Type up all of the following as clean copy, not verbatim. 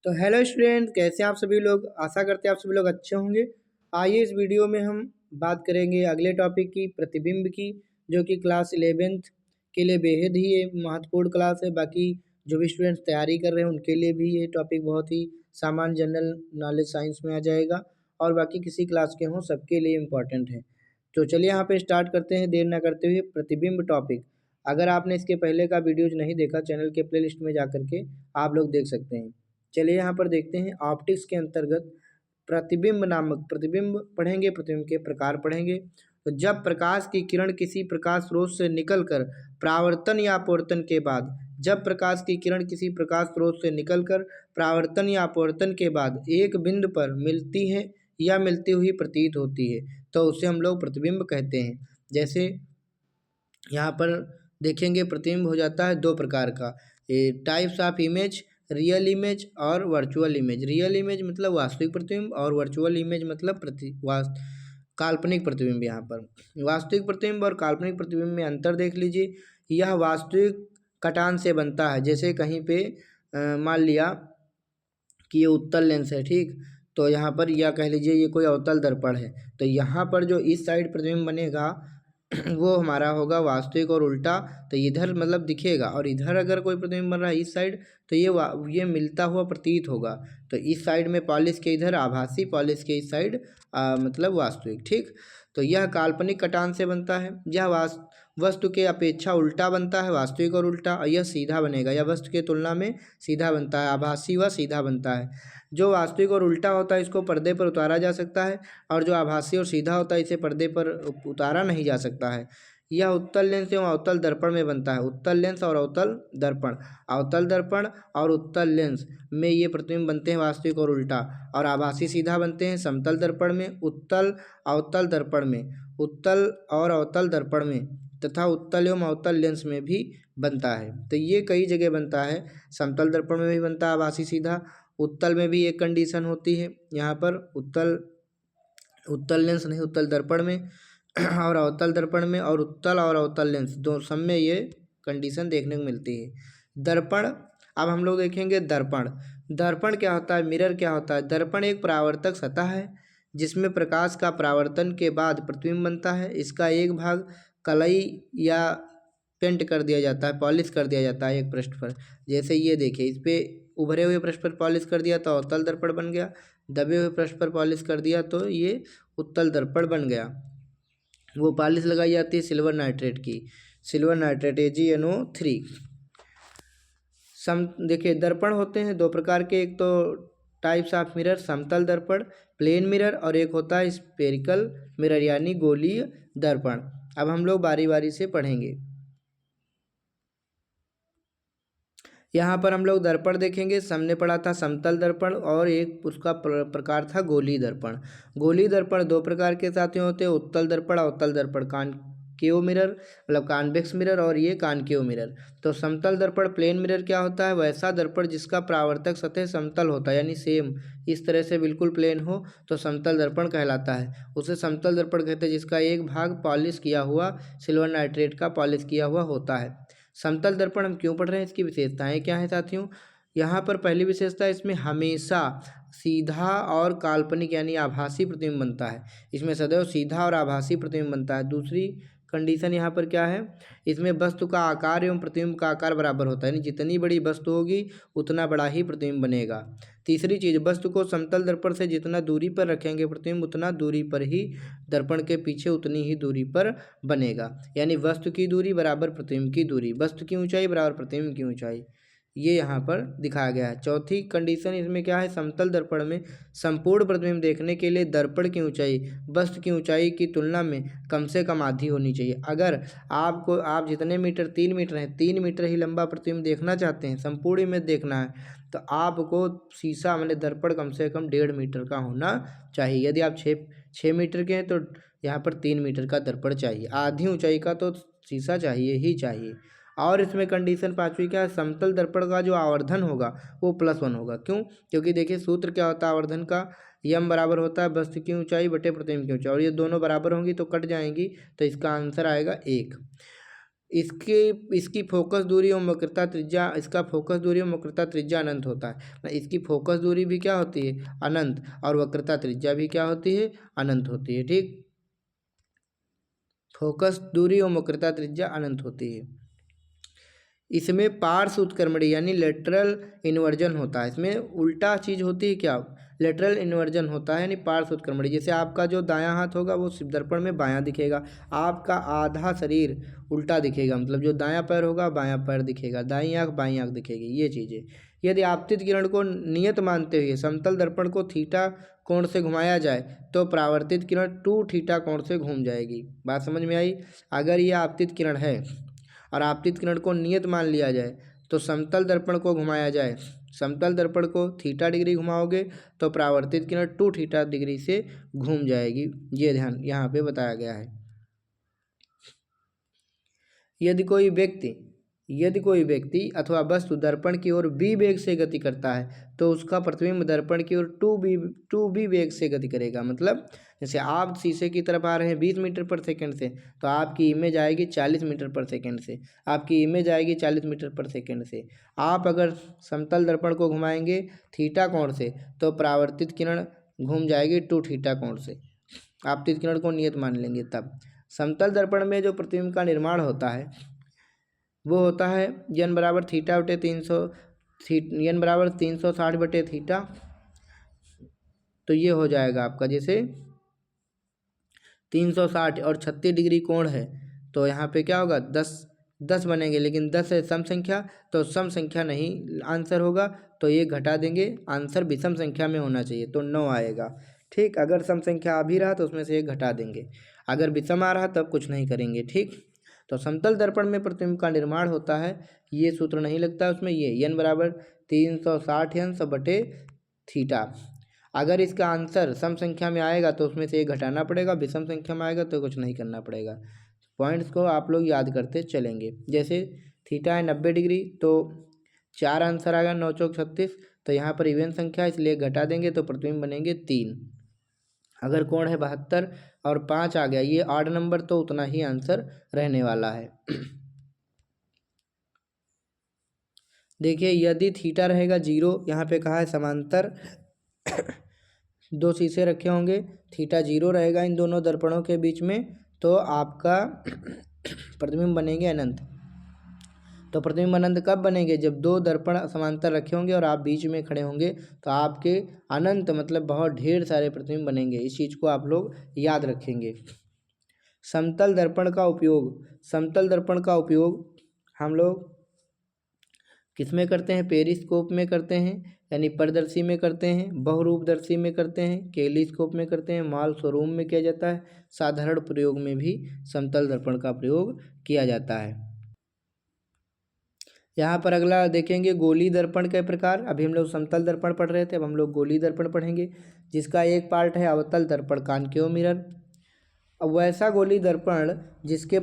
तो hello student, कैसे हैं आप सभी लोग। आशा करते हैं आप सभी लोग अच्छे होंगे। आइए इस वीडियो में हम बात करेंगे अगले टॉपिक की, प्रतिबिंब की, जो कि क्लास 11th के लिए बेहद ही ये महत्वपूर्ण क्लास है। बाकी जो भी स्टूडेंट्स तैयारी कर रहे हैं उनके लिए भी ये टॉपिक बहुत ही सामान्य जनरल नॉलेज साइंस में आ जाएगा, और बाकी किसी क्लास के हों सबके लिए इम्पॉर्टेंट है। तो चलिए यहाँ पे स्टार्ट करते हैं देर ना करते हुए। प्रतिबिंब टॉपिक, अगर आपने इसके पहले का वीडियोज नहीं देखा, चैनल के प्लेलिस्ट में जा करके आप लोग देख सकते हैं। चलिए यहाँ पर देखते हैं। ऑप्टिक्स के अंतर्गत प्रतिबिंब नामक, प्रतिबिंब पढ़ेंगे, प्रतिबिंब के प्रकार पढ़ेंगे। तो जब प्रकाश की किरण किसी प्रकाश स्रोत से निकलकर परावर्तन या अपवर्तन के बाद, जब प्रकाश की किरण किसी प्रकाश स्रोत से निकलकर परावर्तन या अपवर्तन के बाद एक बिंदु पर मिलती है या मिलती हुई प्रतीत होती है, तो उसे हम लोग प्रतिबिंब कहते हैं। जैसे यहाँ पर देखेंगे, प्रतिबिंब हो जाता है दो प्रकार का, types of image, real image और वर्चुअल इमेज। रियल इमेज मतलब वास्तविक प्रतिबिंब, और वर्चुअल इमेज मतलब काल्पनिक प्रतिबिंब। यहाँ पर वास्तविक प्रतिबिंब और काल्पनिक प्रतिबिंब में अंतर देख लीजिए। यह वास्तविक कटान से बनता है। जैसे कहीं पे मान लिया कि ये उत्तल लेंस है, ठीक, तो यहाँ पर या कह लीजिए ये कोई अवतल दर्पण है, तो यहाँ पर जो इस साइड प्रतिबिंब बनेगा वो हमारा होगा वास्तविक, और उल्टा तो इधर मतलब दिखेगा, और इधर अगर कोई प्रतिबिंब बन रहा है इस साइड, तो ये मिलता हुआ प्रतीत होगा। तो इस साइड में पॉलिश के इधर आभासी, पॉलिश के इस साइड मतलब वास्तविक, ठीक। तो यह काल्पनिक कटान से बनता है। यह वस्तु के अपेक्षा उल्टा बनता है, वास्तविक और उल्टा, और यह सीधा बनेगा। यह वस्तु के तुलना में सीधा बनता है, आभासी व सीधा बनता है। जो वास्तविक और उल्टा होता है इसको पर्दे पर उतारा जा सकता है, और जो आभासी और सीधा होता है इसे पर्दे पर उतारा नहीं जा सकता है। यह उत्तल लेंस एवं अवतल दर्पण में बनता है। उत्तल लेंस और अवतल दर्पण, अवतल दर्पण और उत्तल लेंस में ये प्रतिबिंब बनते हैं वास्तविक और उल्टा, और आभासी सीधा बनते हैं समतल दर्पण में, उत्तल अवतल दर्पण में, उत्तल और अवतल दर्पण में, तथा उत्तल एवं अवतल लेंस में भी बनता है। तो ये कई जगह बनता है। समतल दर्पण में भी बनता है आभासी सीधा, उत्तल में भी एक कंडीशन होती है यहाँ पर, उत्तल लेंस नहीं, उत्तल दर्पण में और अवतल दर्पण में, और उत्तल और अवतल लेंस दो सब में ये कंडीशन देखने को मिलती है। दर्पण, अब हम लोग देखेंगे दर्पण। दर्पण क्या होता है, मिरर क्या होता है। दर्पण एक परावर्तक सतह है जिसमें प्रकाश का परावर्तन के बाद प्रतिबिंब बनता है। इसका एक भाग कलई या पेंट कर दिया जाता है, पॉलिश कर दिया जाता है एक पृष्ठ पर। जैसे ये देखिए, इस पे उभरे हुए पृष्ठ पर पॉलिश कर दिया तो अवतल दर्पण बन गया, दबे हुए पृष्ठ पर पॉलिश कर दिया तो ये उत्तल दर्पण बन गया। वो पॉलिश लगाई जाती है सिल्वर नाइट्रेट की, सिल्वर नाइट्रेट AgNO3। देखिए दर्पण होते हैं दो प्रकार के, एक तो टाइप्स ऑफ मिरर, समतल दर्पण प्लेन मिरर, और एक होता है स्फेरिकल मिरर यानी गोलीय दर्पण। अब हम लोग बारी बारी से पढ़ेंगे। यहाँ पर हम लोग दर्पण देखेंगे। सामने पढ़ा था समतल दर्पण, और एक उसका प्रकार था गोलीय दर्पण। गोलीय दर्पण दो प्रकार के साथियों होते हैं, उत्तल दर्पण, अवतल दर्पण, कॉनकेव मिरर मतलब कॉन्वेक्स मिरर, और ये कॉनकेव मिरर। तो समतल दर्पण प्लेन मिरर क्या होता है, वैसा दर्पण जिसका परावर्तक सतह समतल होता है, यानी सेम इस तरह से बिल्कुल प्लेन हो तो समतल दर्पण कहलाता है। उसे समतल दर्पण कहते हैं जिसका एक भाग पॉलिश किया हुआ सिल्वर नाइट्रेट का पॉलिश किया हुआ होता है। समतल दर्पण हम क्यों पढ़ रहे हैं, इसकी विशेषताएं क्या हैं साथियों। यहाँ पर पहली विशेषता, इसमें हमेशा सीधा और काल्पनिक यानी आभासी प्रतिबिंब बनता है। इसमें सदैव सीधा और आभासी प्रतिबिंब बनता है। दूसरी कंडीशन यहाँ पर क्या है, इसमें वस्तु का आकार एवं प्रतिबिंब का आकार बराबर होता है, यानी जितनी बड़ी वस्तु होगी उतना बड़ा ही प्रतिबिंब बनेगा। तीसरी चीज़, वस्तु को समतल दर्पण से जितना दूरी पर रखेंगे प्रतिबिंब उतना दूरी पर ही दर्पण के पीछे उतनी ही दूरी पर बनेगा, यानी वस्तु की दूरी बराबर प्रतिबिंब की दूरी, वस्तु की ऊंचाई बराबर प्रतिबिंब की ऊंचाई, ये यहाँ पर दिखाया गया है। चौथी कंडीशन इसमें क्या है, समतल दर्पण में संपूर्ण प्रतिबिंब देखने के लिए दर्पण की ऊंचाई वस्तु की ऊंचाई की तुलना में कम से कम आधी होनी चाहिए। अगर आप जितने मीटर 3 मीटर हैं, 3 मीटर ही लंबा प्रतिबिंब देखना चाहते हैं, संपूर्ण इमेज देखना है, तो आपको शीशा मतलब दर्पण कम से कम 1.5 मीटर का होना चाहिए। यदि आप 6 मीटर के हैं तो यहाँ पर 3 मीटर का दर्पण चाहिए। आधी ऊंचाई का तो शीशा चाहिए ही चाहिए। और इसमें कंडीशन पांचवी क्या है, समतल दर्पण का जो आवर्धन होगा वो +1 होगा। क्यों, क्योंकि देखिए सूत्र क्या होता है आवर्धन का, यम बराबर होता है वस्तु की ऊंचाई बटे प्रतिबिंब की ऊंचाई, और ये दोनों बराबर होंगी तो कट जाएंगी, तो इसका आंसर आएगा 1। इसकी फोकस दूरी और वक्रता त्रिज्या, इसका फोकस दूरी और वक्रता त्रिज्या अनंत होता है। इसकी फोकस दूरी भी क्या होती है, अनंत, और वक्रता त्रिज्या भी क्या होती है, अनंत होती है। ठीक, फोकस दूरी और वक्रता त्रिज्या अनंत होती है। इसमें पार्श्व उत्क्रमणी यानी लेटरल इन्वर्जन होता है। इसमें उल्टा चीज होती है, क्या, लेटरल इन्वर्जन होता है यानी पार्श्व उत्क्रमणी। जैसे आपका जो दायां हाथ होगा वो दर्पण में बायां दिखेगा, आपका आधा शरीर उल्टा दिखेगा, मतलब जो दायां पैर होगा बायां पैर दिखेगा, दाईं आंख बाईं आंख दिखेगी, ये चीज़ें। यदि आपतित किरण को नियत मानते हुए समतल दर्पण को थीटा कोण से घुमाया जाए तो परावर्तित किरण 2 थीटा कोण से घूम जाएगी। बात समझ में आई। अगर ये आपतित किरण है और आपतित किरण को नियत मान लिया जाए तो समतल दर्पण को घुमाया जाए, समतल दर्पण को थीटा डिग्री घुमाओगे तो परावर्तित किरण 2 थीटा डिग्री से घूम जाएगी। ये ध्यान यहाँ पे बताया गया है। यदि कोई व्यक्ति अथवा वस्तु दर्पण की ओर b वेग से गति करता है तो उसका प्रतिबिंब दर्पण की ओर 2b वेग से गति करेगा। मतलब जैसे आप शीशे की तरफ आ रहे हैं 20 मीटर पर सेकंड से, तो आपकी इमेज आएगी 40 मीटर पर सेकंड से, आपकी इमेज आएगी 40 मीटर पर सेकंड से। आप अगर समतल दर्पण को घुमाएंगे थीटा कोण से तो परावर्तित किरण घूम जाएगी 2 थीटा कोण से। आपतित किरण को नियत मान लेंगे तब। समतल दर्पण में जो प्रतिबिंब का निर्माण होता है वो होता है n बराबर थीटा बटे 300, n बराबर 360 बटे थीटा। तो ये हो जाएगा आपका, जैसे 360 और 36 डिग्री कोण है तो यहाँ पे क्या होगा, 10 बनेंगे, लेकिन 10 है सम संख्या तो सम संख्या नहीं आंसर होगा, तो ये घटा देंगे, आंसर विषम संख्या में होना चाहिए तो 9 आएगा। ठीक, अगर सम संख्या आ भी रहा तो उसमें से एक घटा देंगे, अगर विषम आ रहा तब कुछ नहीं करेंगे। ठीक, तो समतल दर्पण में प्रतिबिंब का निर्माण होता है, ये सूत्र नहीं लगता उसमें, ये n बराबर 360 अंश बटे थीटा। अगर इसका आंसर सम संख्या में आएगा तो उसमें से एक घटाना पड़ेगा, विषम संख्या में आएगा तो कुछ नहीं करना पड़ेगा। पॉइंट्स को आप लोग याद करते चलेंगे। जैसे थीटा है 90 डिग्री तो 4 आंसर आएगा, 9 चौक 36, तो यहाँ पर इवन संख्या इसलिए घटा देंगे तो प्रतिबिंब बनेंगे 3। अगर कोण है 72 और 5 आ गया, ये ऑड नंबर, तो उतना ही आंसर रहने वाला है। देखिए यदि थीटा रहेगा 0, यहाँ पे कहा है समांतर 2 शीशे रखे होंगे, थीटा 0 रहेगा इन दोनों दर्पणों के बीच में, तो आपका प्रतिबिंब बनेंगे अनंत। तो प्रतिबिंब अनंत कब बनेंगे, जब 2 दर्पण समांतर रखे होंगे और आप बीच में खड़े होंगे, तो आपके अनंत मतलब बहुत ढेर सारे प्रतिबिंब बनेंगे। इस चीज़ को आप लोग याद रखेंगे। समतल दर्पण का उपयोग हम लोग किस में करते हैं, पेरिस्कोप में करते हैं यानी पारदर्शी में करते हैं, बहुरूपदर्शी में करते हैं, टेलीस्कोप में करते हैं, मॉल शोरूम में किया जाता है, साधारण प्रयोग में भी समतल दर्पण का प्रयोग किया जाता है। यहाँ पर अगला देखेंगे गोली दर्पण के प्रकार। अभी हम लोग समतल दर्पण पढ़ रहे थे, अब हम लोग गोली दर्पण पढ़ेंगे, जिसका एक पार्ट है अवतल दर्पण कॉनकेव मिरर। अब वैसा गोली दर्पण जिसके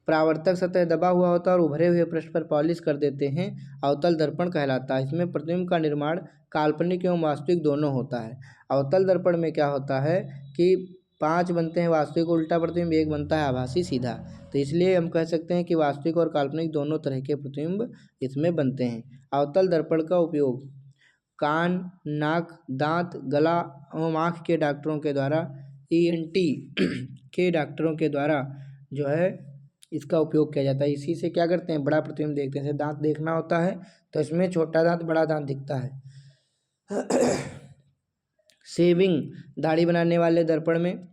परावर्तक सतह दबा हुआ होता है और उभरे हुए पृष्ठ पर पॉलिश कर देते हैं, अवतल दर्पण कहलाता है। इसमें प्रतिबिंब का निर्माण काल्पनिक एवं वास्तविक दोनों होता है। अवतल दर्पण में क्या होता है कि 5 बनते हैं वास्तविक उल्टा प्रतिबिंब, 1 बनता है आभासी सीधा, तो इसलिए हम कह सकते हैं कि वास्तविक और काल्पनिक दोनों तरह के प्रतिबिंब इसमें बनते हैं। अवतल दर्पण का उपयोग कान, नाक, दांत, गला एवं आँख के डॉक्टरों के द्वारा, ENT के डॉक्टरों के द्वारा जो है इसका उपयोग किया जाता है। इसी से क्या करते हैं, बड़ा प्रतिबिंब देखते हैं। जैसे दांत देखना होता है तो इसमें छोटा दांत बड़ा दांत दिखता है। शेविंग, दाढ़ी बनाने वाले दर्पण में,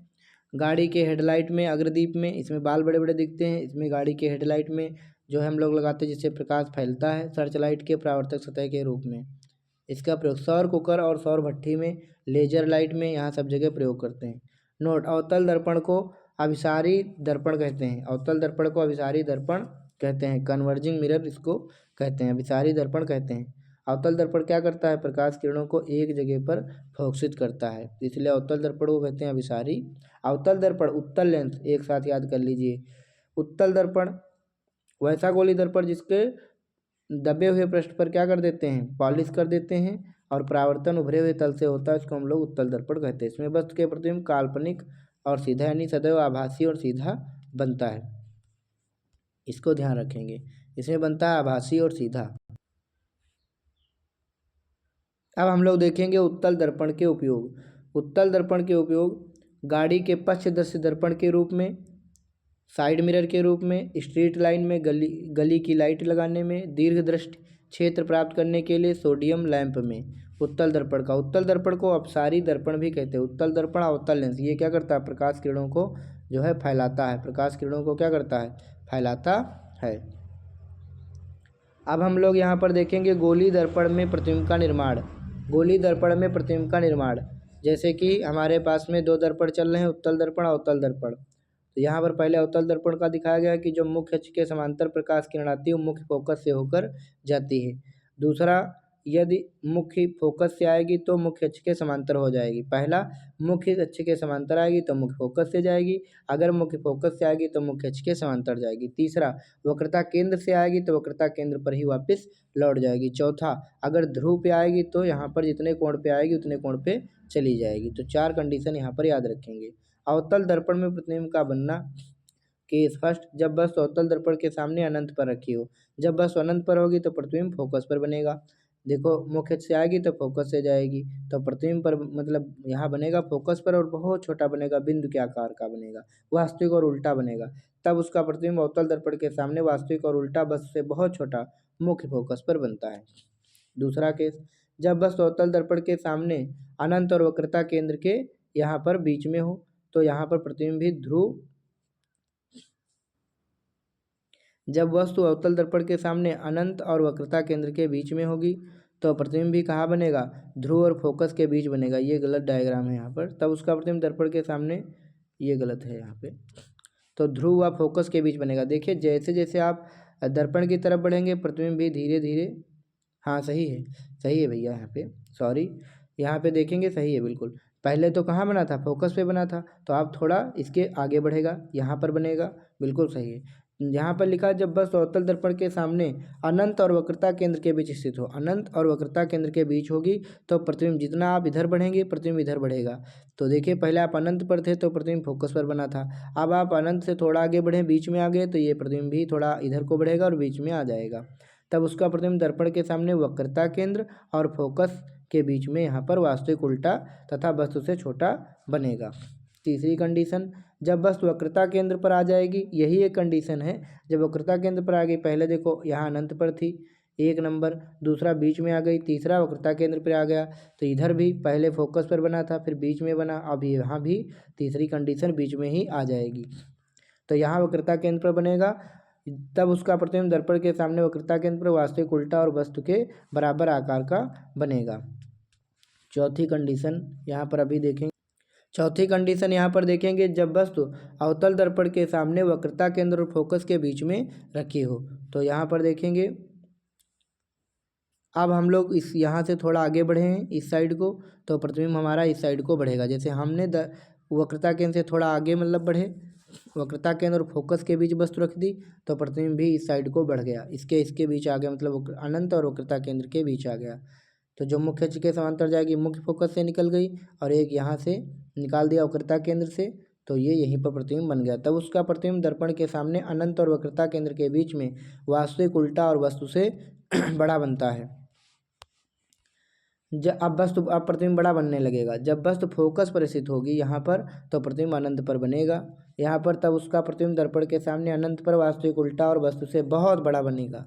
गाड़ी के हेडलाइट में, अग्रदीप में, इसमें बाल बड़े बड़े दिखते हैं। इसमें गाड़ी के हेडलाइट में जो है हम लोग लगाते हैं जिससे प्रकाश फैलता है, सर्च लाइट के परावर्तक सतह के रूप में। इसका प्रयोग सौर कुकर और सौर भट्ठी में, लेजर लाइट में, यहाँ सब जगह प्रयोग करते हैं। नोट, अवतल दर्पण को अभिसारी दर्पण कहते हैं। अवतल दर्पण को अभिसारी दर्पण कहते हैं, कन्वर्जिंग मिरर इसको कहते हैं, अभिसारी दर्पण कहते हैं। अवतल दर्पण क्या करता है, प्रकाश किरणों को एक जगह पर फोकसित करता है, इसलिए अवतल दर्पण को कहते हैं अभिसारी। अवतल दर्पण, उत्तल लेंस, एक साथ याद कर लीजिए। उत्तल दर्पण वैसा गोली दर्पण जिसके दबे हुए पृष्ठ पर क्या कर देते हैं, पॉलिश कर देते हैं और परावर्तन उभरे हुए तल से होता है, इसको हम लोग उत्तल दर्पण कहते हैं। इसमें वस्तु के प्रतिबिंब काल्पनिक और सीधा यानी सदैव आभासी और सीधा बनता है। इसको ध्यान रखेंगे। इसमें बनता है आभासी और सीधा। अब हम लोग देखेंगे उत्तल दर्पण के उपयोग। उत्तल दर्पण के उपयोग गाड़ी के पक्षदर्शी दर्पण के रूप में, साइड मिरर के रूप में, स्ट्रीट लाइन में, गली की लाइट लगाने में, दीर्घ दृष्टि क्षेत्र प्राप्त करने के लिए, सोडियम लैंप में। उत्तल दर्पण को अपसारी दर्पण भी कहते हैं। उत्तल दर्पण अवतल लेंस, ये क्या करता है, प्रकाश किरणों को जो है फैलाता है, प्रकाश किरणों को क्या करता है, फैलाता है। अब हम लोग यहाँ पर देखेंगे गोली दर्पण में प्रतिबिंब का निर्माण। गोली दर्पण में प्रतिबिंब का निर्माण, जैसे कि हमारे पास में दो दर्पण चल रहे हैं, उत्तल दर्पण अवतल दर्पण। तो यहाँ पर पहले अवतल दर्पण का दिखाया गया कि जो मुख्य अक्ष के समांतर प्रकाश किरण आती है वो मुख्य फोकस से होकर जाती है। दूसरा, यदि मुख्य फोकस से आएगी तो मुख्य अक्ष के समांतर हो जाएगी। पहला, मुख्य अक्ष के समांतर आएगी तो मुख्य फोकस से जाएगी, अगर मुख्य फोकस से आएगी तो मुख्य अक्ष के समांतर जाएगी। तीसरा, वक्रता केंद्र से आएगी तो वक्रता केंद्र पर ही वापस लौट जाएगी। चौथा, अगर ध्रुव पे आएगी तो यहाँ पर जितने कोण पे आएगी उतने कोण पे चली जाएगी। तो 4 कंडीशन यहाँ पर याद रखेंगे। अवतल दर्पण में प्रतिबिंब का बनना। केस फर्स्ट, जब वस्तु अवतल दर्पण के सामने अनंत पर रखी हो। जब वस्तु अनंत पर होगी तो प्रतिबिंब फोकस पर बनेगा। देखो, मुख्य अक्ष से आएगी तो फोकस से जाएगी, तो प्रतिबिंब पर मतलब यहाँ बनेगा फोकस पर और बहुत छोटा बनेगा, बिंदु के आकार का बनेगा, वास्तविक और उल्टा बनेगा। तब उसका प्रतिबिंब अवतल दर्पण के सामने वास्तविक और उल्टा वस्तु से बहुत छोटा मुख्य फोकस पर बनता है। दूसरा केस, जब वस्तु अवतल दर्पण के सामने अनंत और वक्रता केंद्र के यहाँ पर बीच में हो, तो यहाँ पर प्रतिबिंब भी ध्रुव। जब वस्तु अवतल दर्पण के सामने अनंत और वक्रता केंद्र के बीच में होगी तो प्रतिबिंब भी कहाँ बनेगा, ध्रुव और फोकस के बीच बनेगा। ये गलत डायग्राम है यहाँ पर। तब उसका प्रतिबिंब दर्पण के सामने, ये गलत है यहाँ पे, तो ध्रुव व फोकस के बीच बनेगा। देखिए, जैसे जैसे आप दर्पण की तरफ बढ़ेंगे प्रतिबिंब भी धीरे धीरे, हाँ सही है भैया, यहाँ पे सॉरी, यहाँ पे देखेंगे सही है बिल्कुल। पहले तो कहाँ बना था, फोकस पे बना था, तो आप थोड़ा इसके आगे बढ़ेगा, यहाँ पर बनेगा, बिल्कुल सही है। यहाँ पर लिखा है, जब वस्तु अवतल दर्पण के सामने अनंत और वक्रता केंद्र के बीच स्थित हो, अनंत और वक्रता केंद्र के बीच होगी तो प्रतिबिंब जितना आप इधर बढ़ेंगे प्रतिबिंब इधर बढ़ेगा। तो देखिए, पहले आप अनंत पर थे तो प्रतिबिंब फोकस पर बना था, अब आप अनंत से थोड़ा आगे बढ़े, बीच में आ गए, तो ये प्रतिबिंब भी थोड़ा इधर को बढ़ेगा और बीच में आ जाएगा। तब उसका प्रतिबिंब दर्पण के सामने वक्रता केंद्र और फोकस के बीच में यहाँ पर वास्तविक उल्टा तथा वस्तु से छोटा बनेगा। तीसरी कंडीशन, जब वस्तु वक्रता केंद्र पर आ जाएगी, यही एक कंडीशन है, जब वक्रता केंद्र पर आ गई, पहले देखो यहाँ अनंत पर थी, 1 नंबर, दूसरा बीच में आ गई, तीसरा वक्रता केंद्र पर आ गया, तो इधर भी पहले फोकस पर बना था फिर बीच में बना, अब यहाँ भी तीसरी कंडीशन बीच में ही आ जाएगी। तो यहाँ वक्रता केंद्र पर बनेगा, तब उसका प्रतिबिंब दर्पण के सामने वक्रता केंद्र पर वास्तविक उल्टा और वस्तु के बराबर आकार का बनेगा। चौथी कंडीशन यहाँ पर अभी देखेंगे। चौथी कंडीशन यहाँ पर देखेंगे, जब वस्तु अवतल दर्पण के सामने वक्रता केंद्र और फोकस के बीच में रखी हो। तो यहाँ पर देखेंगे, अब हम लोग इस यहाँ से थोड़ा आगे बढ़े हैं इस साइड को, तो प्रतिबिंब हमारा इस साइड को बढ़ेगा। जैसे हमने वक्रता केंद्र से थोड़ा आगे मतलब बढ़े, वक्रता केंद्र और फोकस के बीच वस्तु रख दी तो प्रतिबिंब भी इस साइड को बढ़ गया, इसके बीच आ गया, मतलब अनंत और वक्रता केंद्र के बीच आ गया। तो जो मुख्य अक्ष के समांतर जाएगी मुख्य फोकस से निकल गई और एक यहाँ से निकाल दिया वक्रता केंद्र से, तो ये यहीं पर प्रतिबिंब बन गया। तब उसका प्रतिबिंब दर्पण के सामने अनंत और वक्रता केंद्र के बीच में वास्तविक उल्टा और वस्तु से बड़ा बनता है। अब प्रतिबिंब बड़ा बनने लगेगा जब वस्तु फोकस पर स्थित होगी यहाँ पर, तो प्रतिबिंब अनंत पर बनेगा यहाँ पर। तब उसका प्रतिबिंब दर्पण के सामने अनंत पर वास्तविक उल्टा और वस्तु से बहुत बड़ा बनेगा।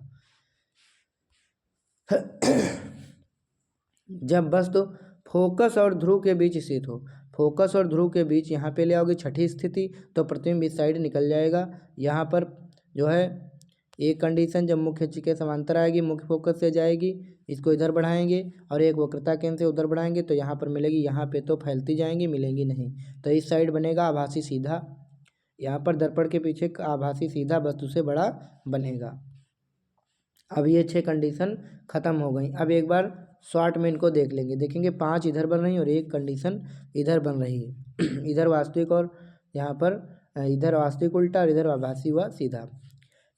जब वस्तु फोकस और ध्रुव के बीच स्थित हो, फोकस और ध्रुव के बीच यहाँ पे ले आओगे छठी स्थिति, तो प्रतिबिंब इस साइड निकल जाएगा। यहाँ पर जो है एक कंडीशन, जब मुख्य अक्ष के समांतर आएगी मुख्य फोकस से जाएगी, इसको इधर बढ़ाएंगे और एक वक्रता केंद्र से उधर बढ़ाएंगे तो यहाँ पर मिलेगी, यहाँ पे तो फैलती जाएंगी, मिलेंगी नहीं, तो इस साइड बनेगा आभासी सीधा। यहाँ पर दर्पण के पीछे आभासी सीधा वस्तु से बड़ा बनेगा। अब ये 6 कंडीशन खत्म हो गई। अब एक बार शॉर्ट में इनको देख लेंगे, देखेंगे 5 इधर बन रही और एक कंडीशन इधर बन रही है। इधर वास्तविक और यहाँ पर इधर वास्तविक उल्टा और इधर आभासी व सीधा।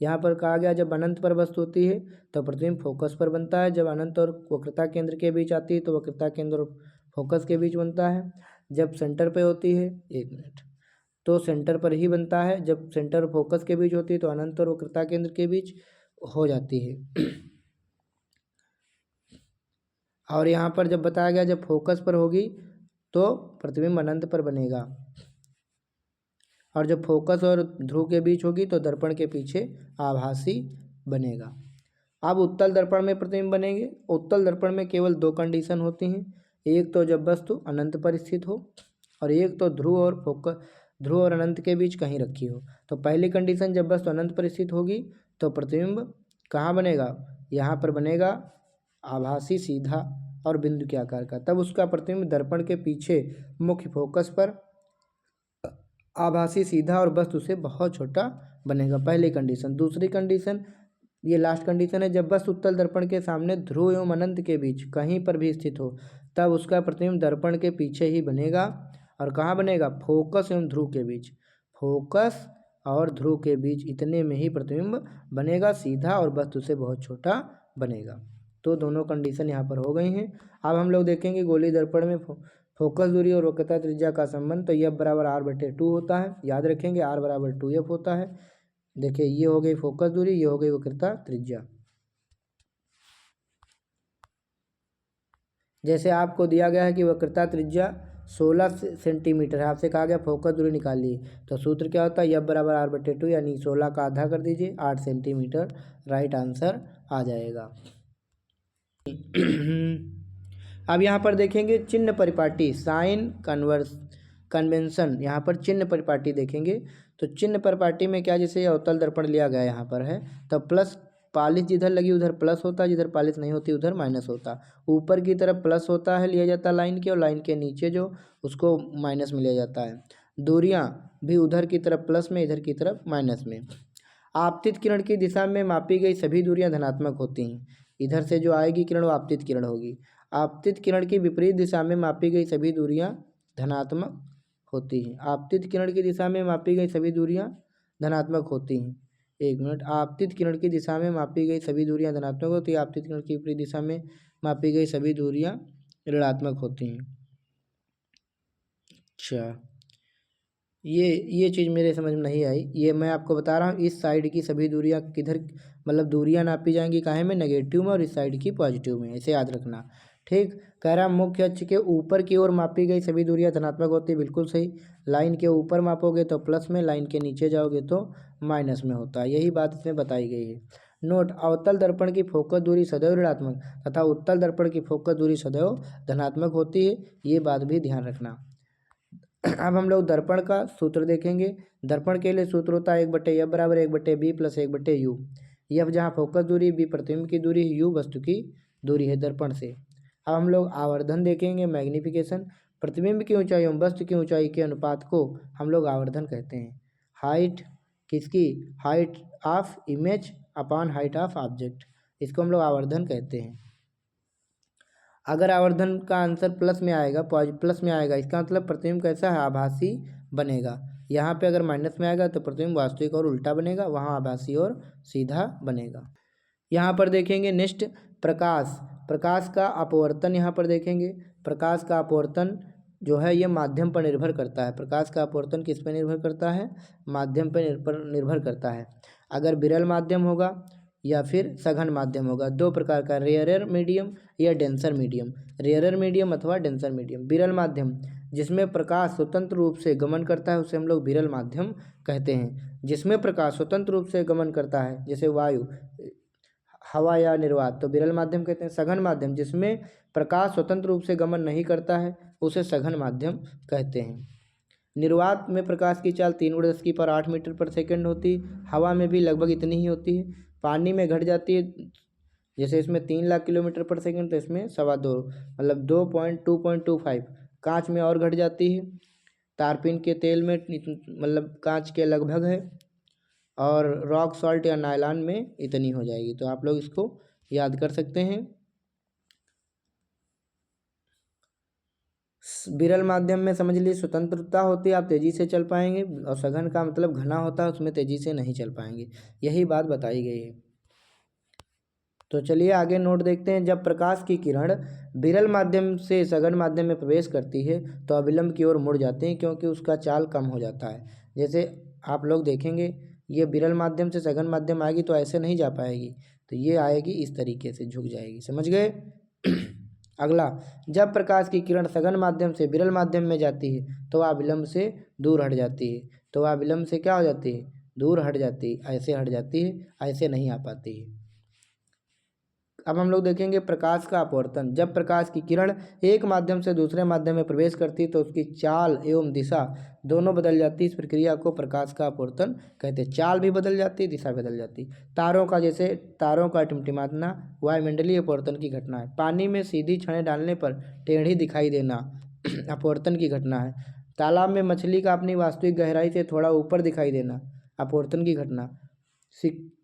यहाँ पर कहा गया, जब अनंत पर वस्तु होती है तो प्रतिबिंब फोकस पर बनता है, जब अनंत और वक्रता केंद्र के बीच आती है तो वक्रता केंद्र और फोकस के बीच बनता है, जब सेंटर पे होती है, एक मिनट, तो सेंटर पर ही बनता है। जब सेंटर और फोकस के बीच होती है तो अनंत और वक्रता केंद्र के बीच हो जाती है। और यहाँ पर जब बताया गया जब फोकस पर होगी तो प्रतिबिंब अनंत पर बनेगा, और जब फोकस और ध्रुव के बीच होगी तो दर्पण के पीछे आभासी बनेगा। अब उत्तल दर्पण में प्रतिबिंब बनेंगे। उत्तल दर्पण में केवल दो कंडीशन होती हैं, एक तो जब वस्तु अनंत पर स्थित हो, और एक तो ध्रुव और अनंत के बीच कहीं रखी हो। तो पहली कंडीशन जब वस्तु अनंत पर स्थित होगी तो प्रतिबिंब कहाँ बनेगा, यहाँ पर बनेगा आभासी सीधा और बिंदु के आकार का। तब उसका प्रतिबिंब दर्पण के पीछे मुख्य फोकस पर आभासी सीधा और वस्तु से बहुत छोटा बनेगा, पहली कंडीशन। दूसरी कंडीशन, ये लास्ट कंडीशन है, जब वस्तु उत्तल दर्पण के सामने ध्रुव एवं अनंत के बीच कहीं पर भी स्थित हो तब उसका प्रतिबिंब दर्पण के पीछे ही बनेगा। और कहाँ बनेगा, फोकस एवं ध्रुव के बीच, फोकस और ध्रुव के बीच इतने में ही प्रतिबिंब बनेगा, सीधा और वस्तु से बहुत छोटा बनेगा। तो दोनों कंडीशन यहाँ पर हो गई हैं। अब हम लोग देखेंगे गोलीय दर्पण में फोकस दूरी और वक्रता त्रिज्या का संबंध। तो F बराबर R/2 होता है, याद रखेंगे R बराबर 2F होता है। देखिए ये हो गई फोकस दूरी, ये हो गई वक्रता त्रिज्या। जैसे आपको दिया गया है कि वक्रता त्रिज्या 16 सेंटीमीटर है, आपसे कहा गया फोकस दूरी निकालिए, तो सूत्र क्या होता है, F बराबर R/2, यानी 16 का आधा कर दीजिए 8 सेंटीमीटर, राइट आंसर आ जाएगा। अब यहाँ पर देखेंगे चिन्ह परिपाटी, साइन कन्वेंशन, यहाँ पर चिन्ह परिपाटी देखेंगे। तो चिन्ह परिपाटी में क्या, जैसे अवतल दर्पण लिया गया यहाँ पर है, तो प्लस पालिश जिधर लगी उधर प्लस होता है, जिधर पालिश नहीं होती उधर माइनस होता। ऊपर की तरफ प्लस होता है, लिया जाता है लाइन के, और लाइन के नीचे जो उसको माइनस में लिया जाता है। दूरियां भी उधर की तरफ प्लस में, इधर की तरफ माइनस में। आपतित किरण की दिशा में मापी गई सभी दूरियां धनात्मक होती हैं, इधर से जो आएगी किरण वो आपतित किरण होगी। आपतित किरण की विपरीत दिशा में मापी गई सभी दूरियां धनात्मक होती हैं। आपतित किरण की दिशा में मापी गई सभी दूरियां धनात्मक होती हैं। एक मिनट, आपतित किरण की दिशा में मापी गई सभी दूरियां धनात्मक होती है, आपतित किरण की विपरीत दिशा में मापी गई सभी दूरियां ऋणात्मक होती हैं। अच्छा, ये चीज़ मेरे समझ में नहीं आई, ये मैं आपको बता रहा हूँ। इस साइड की सभी दूरियां किधर, मतलब दूरियां नापी जाएंगी काहे में, नेगेटिव में, और इस साइड की पॉजिटिव में, इसे याद रखना। ठीक, कह रहा मुख्य अक्ष के ऊपर की ओर मापी गई सभी दूरियां धनात्मक होती है, बिल्कुल सही। लाइन के ऊपर मापोगे तो प्लस में, लाइन के नीचे जाओगे तो माइनस में होता है, यही बात इसमें बताई गई है। नोट, अवतल दर्पण की फोकस दूरी सदैव ऋणात्मक तथा उत्तल दर्पण की फोकस दूरी सदैव धनात्मक होती है, ये बात भी ध्यान रखना। अब हम लोग दर्पण का सूत्र देखेंगे। दर्पण के लिए सूत्र होता है 1/F बराबर 1/B प्लस 1/U। F जहाँ फोकस दूरी, B प्रतिबिंब की दूरी, U वस्तु की दूरी है दर्पण से। अब हम लोग आवर्धन देखेंगे, मैग्निफिकेशन। प्रतिबिंब की ऊंचाई एवं वस्तु की ऊंचाई के अनुपात को हम लोग आवर्धन कहते हैं। हाइट किसकी, height of image upon height of object, इसको हम लोग आवर्धन कहते हैं। अगर आवर्धन का आंसर प्लस में आएगा, प्लस में आएगा, इसका मतलब प्रतिबिंब कैसा है, आभासी बनेगा। यहाँ पे अगर माइनस में आएगा तो प्रतिबिंब वास्तविक और उल्टा बनेगा, वहाँ आभासी और सीधा बनेगा। यहाँ पर देखेंगे नेक्स्ट, प्रकाश का अपवर्तन। यहाँ पर देखेंगे प्रकाश का अपवर्तन जो है ये माध्यम पर निर्भर करता है। प्रकाश का अपवर्तन किस पर निर्भर करता है, माध्यम पर निर्भर करता है। अगर विरल माध्यम होगा या फिर सघन माध्यम होगा, दो प्रकार का, रेयरर मीडियम या डेंसर मीडियम, रेयरर मीडियम अथवा डेंसर मीडियम। विरल माध्यम जिसमें प्रकाश स्वतंत्र रूप से गमन करता है उसे हम लोग विरल माध्यम कहते हैं। जिसमें प्रकाश स्वतंत्र रूप से गमन करता है जैसे वायु, हवा या निर्वात, तो विरल माध्यम कहते हैं। सघन माध्यम जिसमें प्रकाश स्वतंत्र रूप से गमन नहीं करता है उसे सघन माध्यम कहते हैं। निर्वात में प्रकाश की चाल 3×10⁸ मीटर पर सेकंड होती है, हवा में भी लगभग इतनी ही होती है। पानी में घट जाती है, जैसे इसमें 3 लाख किलोमीटर पर सेकंड तो इसमें 2.25 मतलब 2.25। कांच में और घट जाती है, तारपीन के तेल में मतलब कांच के लगभग है, और रॉक सॉल्ट या नायलॉन में इतनी हो जाएगी। तो आप लोग इसको याद कर सकते हैं। विरल माध्यम में समझ लीजिए स्वतंत्रता होती है, आप तेज़ी से चल पाएंगे, और सघन का मतलब घना होता है, उसमें तेज़ी से नहीं चल पाएंगे, यही बात बताई गई है। तो चलिए आगे नोट देखते हैं। जब प्रकाश की किरण विरल माध्यम से सघन माध्यम में प्रवेश करती है तो अविलंब की ओर मुड़ जाते हैं, क्योंकि उसका चाल कम हो जाता है। जैसे आप लोग देखेंगे ये विरल माध्यम से सघन माध्यम आएगी तो ऐसे नहीं जा पाएगी, तो ये आएगी इस तरीके से, झुक जाएगी। समझ गए? अगला, जब प्रकाश की किरण सघन माध्यम से विरल माध्यम में जाती है तो वह विलंब से दूर हट जाती है। तो वह विलंब से क्या हो जाती है? दूर हट जाती है, ऐसे हट जाती है, ऐसे नहीं आ पाती है। अब हम लोग देखेंगे प्रकाश का अपवर्तन। जब प्रकाश की किरण एक माध्यम से दूसरे माध्यम में प्रवेश करती है तो उसकी चाल एवं दिशा दोनों बदल जाती है। इस प्रक्रिया को प्रकाश का अपवर्तन कहते हैं। चाल भी बदल जाती है, दिशा बदल जाती है। तारों का, जैसे तारों का टिमटिमाना वायुमंडलीय अपवर्तन की घटना है। पानी में सीधी छड़ें डालने पर टेढ़ी दिखाई देना अपवर्तन की घटना है। तालाब में मछली का अपनी वास्तविक गहराई से थोड़ा ऊपर दिखाई देना अपवर्तन की घटना।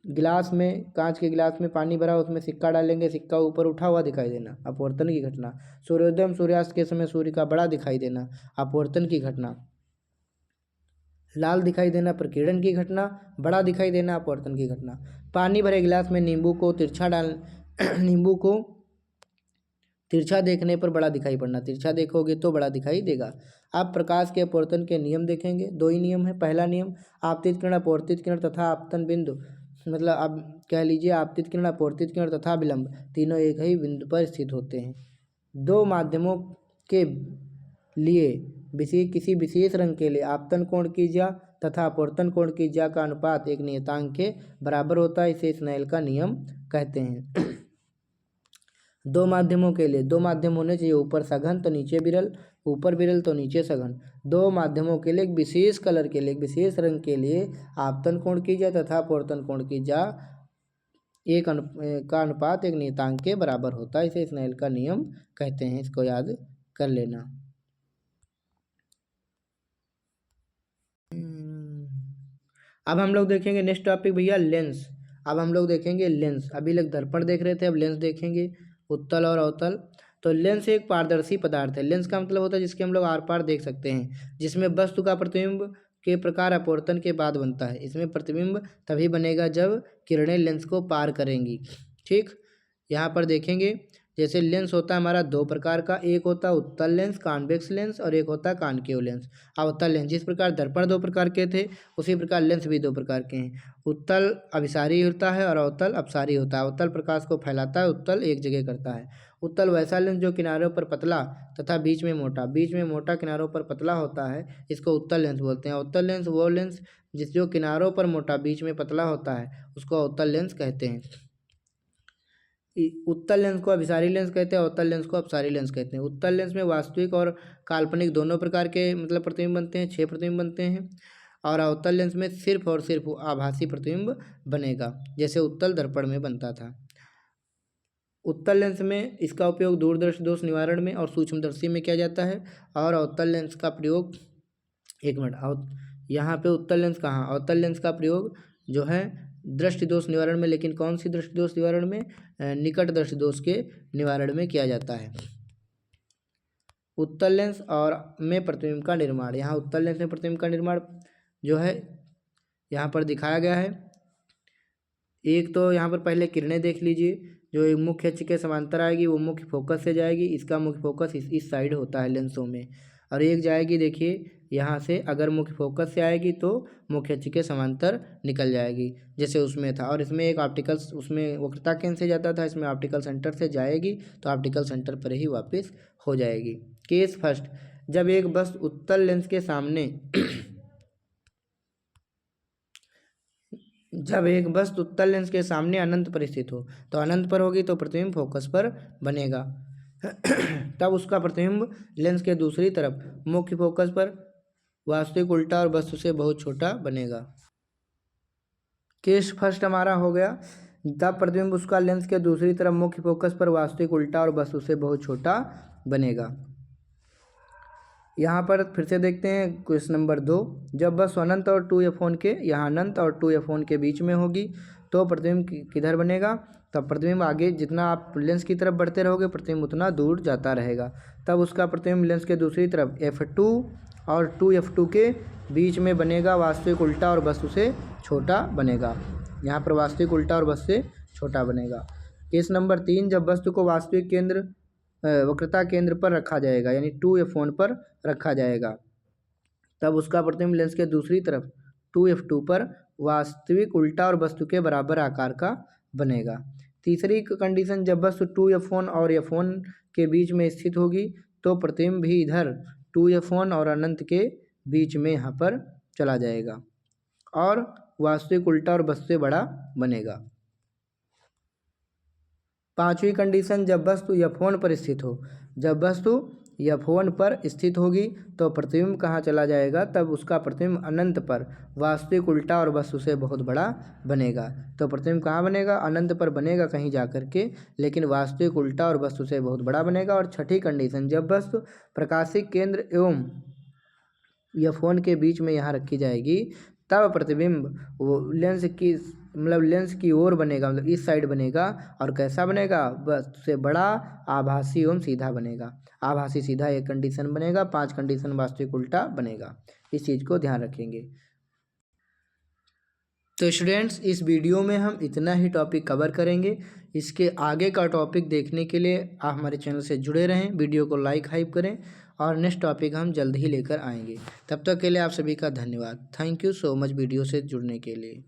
गिलास में, कांच के गिलास में पानी भरा, उसमें सिक्का डालेंगे, सिक्का ऊपर उठा हुआ दिखाई देना अपवर्तन की घटना। सूर्योदय सूर्यास्त के समय सूर्य का बड़ा दिखाई देना अपवर्तन की घटना। लाल दिखाई देना प्रकीर्णन की घटना, बड़ा दिखाई देना अपवर्तन की घटना। पानी भरे गिलास में नींबू को तिरछा देखने पर बड़ा दिखाई पड़ना, तिरछा देखोगे तो बड़ा दिखाई देगा। आप प्रकाश के अपवर्तन के नियम देखेंगे। दो ही नियम है। पहला नियम, आपतित किरण, अपवर्तित किरण तथा आपतन बिंदु, मतलब आप कह लीजिए आपतित किरण, अपवर्तित किरण तथा विलंब तीनों एक ही बिंदु पर स्थित होते हैं। दो माध्यमों के लिए किसी विशेष रंग के लिए आपतन कोण की ज्या तथा अपवर्तन कोण की ज्या का अनुपात एक नियतांक के बराबर होता है। इसे स्नेल का नियम कहते हैं। दो माध्यमों के लिए, दो माध्यम होने चाहिए, ऊपर सघन तो नीचे विरल, ऊपर विरल तो नीचे सघन। दो माध्यमों के लिए एक विशेष कलर के लिए, एक विशेष रंग के लिए आपतन कोण की ज्या तथा अपवर्तन कोण की ज्या का अनुपात एक नियतांक के बराबर होता है। इसे स्नेल का नियम कहते हैं। इसको याद कर लेना। अब हम लोग देखेंगे नेक्स्ट टॉपिक भैया, लेंस। अब हम लोग देखेंगे लेंस। अभी लोग दर्पण देख रहे थे, अब लेंस देखेंगे, उत्तल और अवतल। तो लेंस एक पारदर्शी पदार्थ है। लेंस का मतलब होता है जिसके हम लोग आर पार देख सकते हैं, जिसमें वस्तु का प्रतिबिंब के प्रकार अपवर्तन के बाद बनता है। इसमें प्रतिबिंब तभी बनेगा जब किरणें लेंस को पार करेंगी। ठीक, यहाँ पर देखेंगे जैसे लेंस होता है हमारा दो प्रकार का, एक होता है उत्तल लेंस कॉन्वेक्स लेंस और एक होता है कॉनकेव लेंस। अवतल लेंस, जिस प्रकार दर्पण दो प्रकार के थे उसी प्रकार लेंस भी दो प्रकार के हैं। उत्तल अभिसारी होता है और अवतल अपसारी होता है। अवतल प्रकाश को फैलाता है, उत्तल एक जगह करता है। उत्तल वैसा लेंस जो किनारों पर पतला तथा बीच में मोटा किनारों पर पतला होता है, इसको उत्तल लेंस बोलते हैं। अवतल लेंस वो लेंस जो किनारों पर मोटा बीच में पतला होता है उसको अवतल लेंस कहते हैं। उत्तल लेंस को अभिसारी लेंस कहते हैं, अवतल लेंस को अपसारी लेंस कहते हैं। उत्तल लेंस में वास्तविक और काल्पनिक दोनों प्रकार के मतलब प्रतिबिंब बनते हैं, 6 प्रतिबिंब बनते हैं। और अवतल लेंस में सिर्फ और सिर्फ आभासी प्रतिबिंब बनेगा, जैसे उत्तल दर्पण में बनता था। उत्तल लेंस में इसका उपयोग दूरदर्शी दोष निवारण में और सूक्ष्मदर्शी में किया जाता है। और अवतल लेंस का प्रयोग, एक मिनट, यहाँ पे उत्तल लेंस कहाँ, अवतल लेंस का प्रयोग जो है दृष्टि दोष निवारण में, लेकिन कौन सी दृष्टि दोष निवारण में? निकट दृष्टि दोष के निवारण में किया जाता है। उत्तल लेंस और में प्रतिबिंब का निर्माण, यहाँ उत्तल लेंस में प्रतिबिंब का निर्माण जो है यहाँ पर दिखाया गया है। एक तो यहाँ पर पहले किरणें देख लीजिए, जो एक मुख्य अक्ष के समांतर आएगी वो मुख्य फोकस से जाएगी। इसका मुख्य फोकस इस साइड होता है लेंसों में, और एक जाएगी देखिए यहाँ से, अगर मुख्य फोकस से आएगी तो मुख्य अक्ष के समांतर निकल जाएगी, जैसे उसमें था। और इसमें एक ऑप्टिकल, उसमें वक्रता केंद्र से जाता था, इसमें ऑप्टिकल सेंटर से जाएगी तो ऑप्टिकल सेंटर पर ही वापस हो जाएगी। केस फर्स्ट, जब एक वस्तु उत्तल लेंस के सामने अनंत पर स्थित हो, तो अनंत पर होगी तो प्रतिबिंब फोकस पर बनेगा। तब उसका प्रतिबिंब लेंस के दूसरी तरफ मुख्य फोकस पर वास्तविक उल्टा और वस्तु से बहुत छोटा बनेगा। केस फर्स्ट हमारा हो गया, तब प्रतिबिंब उसका लेंस के दूसरी तरफ मुख्य फोकस पर वास्तविक उल्टा और वस्तु से बहुत छोटा बनेगा। यहाँ पर फिर से देखते हैं क्वेश्चन नंबर 2, जब वस्तु अनंत और 2f1 के, यहाँ अनंत और 2f1 के बीच में होगी तो प्रतिबिंब किधर बनेगा? तब प्रतिबिंब आगे जितना आप लेंस की तरफ बढ़ते रहोगे प्रतिबिंब उतना दूर जाता रहेगा। तब उसका प्रतिबिंब लेंस के दूसरी तरफ f2 और 2f2 के बीच में बनेगा, वास्तविक उल्टा और वस्तु से छोटा बनेगा। यहाँ पर वास्तविक उल्टा और वस्तु से छोटा बनेगा। केस नंबर 3, जब वस्तु को वास्तविक केंद्र वक्रता केंद्र पर रखा जाएगा यानी 2f1 पर रखा जाएगा, तब उसका प्रतिबिंब लेंस के दूसरी तरफ 2f2 पर वास्तविक उल्टा और वस्तु के बराबर आकार का बनेगा। तीसरी कंडीशन, जब वस्तु 2f1 और f1 के बीच में स्थित होगी तो प्रतिबिंब भी इधर 2f1 और अनंत के बीच में यहाँ पर चला जाएगा और वास्तविक उल्टा और वस्तु से बड़ा बनेगा। पांचवी कंडीशन, जब वस्तु f1 पर स्थित हो, जब वस्तु f1 पर स्थित होगी तो प्रतिबिंब कहाँ चला जाएगा, तब उसका प्रतिबिंब अनंत पर वास्तविक उल्टा और वस्तु से बहुत बड़ा बनेगा। तो प्रतिबिंब कहाँ बनेगा, अनंत पर बनेगा कहीं जा कर के, लेकिन वास्तविक उल्टा और वस्तु से बहुत बड़ा बनेगा। और छठी कंडीशन, जब वस्तु प्रकाशिक केंद्र एवं f1 के बीच में यहाँ रखी जाएगी तब प्रतिबिंब वो लेंस की ओर बनेगा, मतलब इस साइड बनेगा। और कैसा बनेगा, वस्तु से बड़ा, आभासी एवं सीधा बनेगा। आभासी सीधा एक कंडीशन बनेगा, 5 कंडीशन वास्तविक उल्टा बनेगा। इस चीज़ को ध्यान रखेंगे। तो स्टूडेंट्स, इस वीडियो में हम इतना ही टॉपिक कवर करेंगे। इसके आगे का टॉपिक देखने के लिए आप हमारे चैनल से जुड़े रहें, वीडियो को लाइक हाइप करें और नेक्स्ट टॉपिक हम जल्द ही लेकर आएंगे। तब तक के लिए आप सभी का धन्यवाद। Thank you so much video से जुड़ने के लिए।